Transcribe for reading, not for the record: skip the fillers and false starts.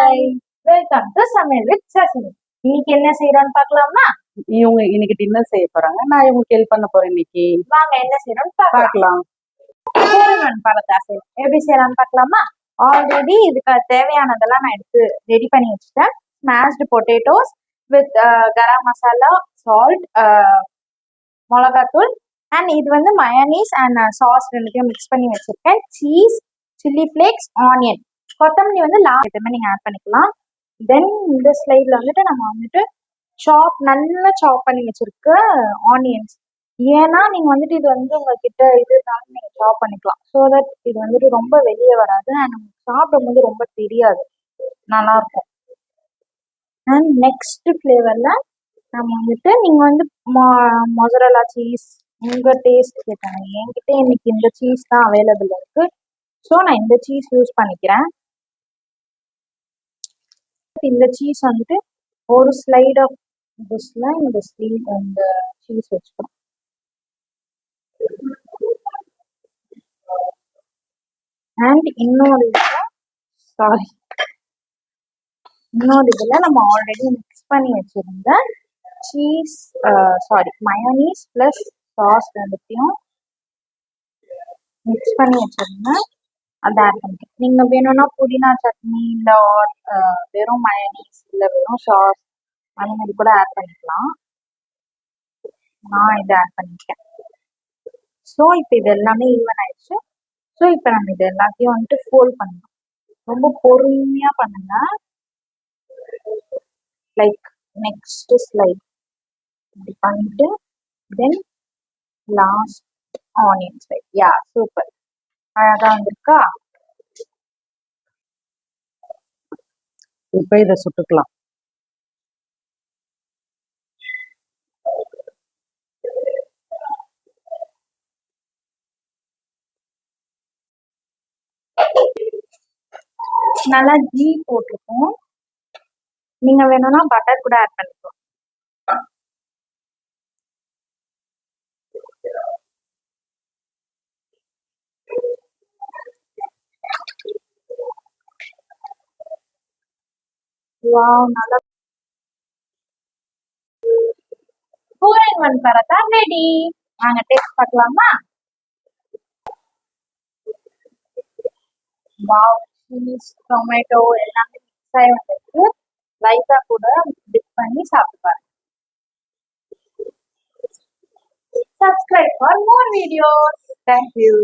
Hi, welcome to சமையல் with சசினி. இன்னைக்கு என்ன செய்யறோம்னு பார்க்கலாமா? இவங்க இன்னைக்கு டின்னர் செய்ய போறாங்க. நான் இவங்களுக்கு ஹெல்ப் பண்ண போறேன். இன்னைக்கு வாங்க என்ன செய்யறோம்னு பார்க்கலாம். பரோட்டா செய்யலாம். எப்படி செய்யலாம்னு பார்க்கலாமா? ஆல்ரெடி இதுக்கு தேவையானதெல்லாம் நான் எடுத்து ரெடி பண்ணி வச்சுட்டேன். Smashed potatoes with garam masala, salt, மிளகாத்தூள் அண்ட் இது வந்து மயோனீஸ் அண்ட் சாஸ் ரெண்டுத்தையும் மிக்ஸ் பண்ணி வச்சிருக்கேன். சீஸ், சில்லி ஃபிளேக்ஸ், ஆனியன், கொத்தமல்லி வந்து லாஸ்ட் நீங்க ஆட் பண்ணிக்கலாம். தென் இந்த ஸ்லைட்ல வந்துட்டு நம்ம வந்துட்டு நல்லா சாப் பண்ணி வச்சிருக்க ஆனியன்ஸ். ஏன்னா நீங்க வந்துட்டு இது வந்து உங்ககிட்ட இதுனாலும் நீங்க சாப் பண்ணிக்கலாம். ஸோ தட் இது வந்துட்டு ரொம்ப வெளியே வராது அண்ட் நமக்கு சாப்பிடும் போது ரொம்ப தெரியாது, நல்லா இருக்கும். அண்ட் நெக்ஸ்ட் ஃப்ளேவர்ல நம்ம வந்துட்டு நீங்க வந்து மொசரல்லா சீஸ் உங்க டேஸ்ட் கேட்டாங்க. என்கிட்ட இன்னைக்கு இந்த சீஸ் தான் அவைலபிள் இருக்கு. ஸோ நான் இந்த சீஸ் யூஸ் பண்ணிக்கிறேன். இந்த சீஸ் வந்துட்டு ஒரு ஸ்லைட் ஆஃப் டிஷ்ல இந்த சீஸ் வச்சுக்கணும். அண்ட் இன்னொரு இதுல நம்ம ஆல்ரெடி மிக்ஸ் பண்ணி வச்சிருந்த சீஸ் மயோனீஸ் பிளஸ் சாஸ் ரெண்டுத்தையும் மிக்ஸ் பண்ணி வச்சிருந்தேன். அதை ஆட் பண்ணிக்கலாம். நீங்க வேணும்னா புதினா சட்னி இல்ல வெறும் மயோனீஸ் இல்ல வெறும் சாஸ் அந்த மாதிரி கூட ஆட் பண்ணிக்கலாம். நான் இதை ஆட் பண்ணிருக்கேன். ஸோ இப்போ இது எல்லாமே ஈவன் ஆயிடுச்சு. ஸோ இப்போ நம்ம இது எல்லாத்தையும் வந்துட்டு ஃபோல்ட் பண்ணலாம். ரொம்ப பொறுமையா பண்ணுங்க. லைக் நெக்ஸ்ட் ஸ்லைட் இப்படி பண்ணிட்டு தென் லாஸ்ட் ஆனியன் ஸ்லைட். யா, சூப்பர், அழகா வந்திருக்கா? இப்ப இதை சுட்டுக்கலாம். நல்லா கீ போட்டிருக்கோம். நீங்க வேணும்னா பட்டர் கூட ஆட் பண்ணிக்கலாம். வாவ், நல்லா 4-in-1 பரோட்டா ரெடி. வாங்க டேஸ்ட் பார்க்கலாமா? வாவ், சீஸ், டொமேட்டோ எல்லாமே மிக்ஸ் ஆகி வந்துருக்கு. லைட்டா கூட டிப் பண்ணி சாப்பிட்டு பாருங்க. Subscribe for more videos. Thank you.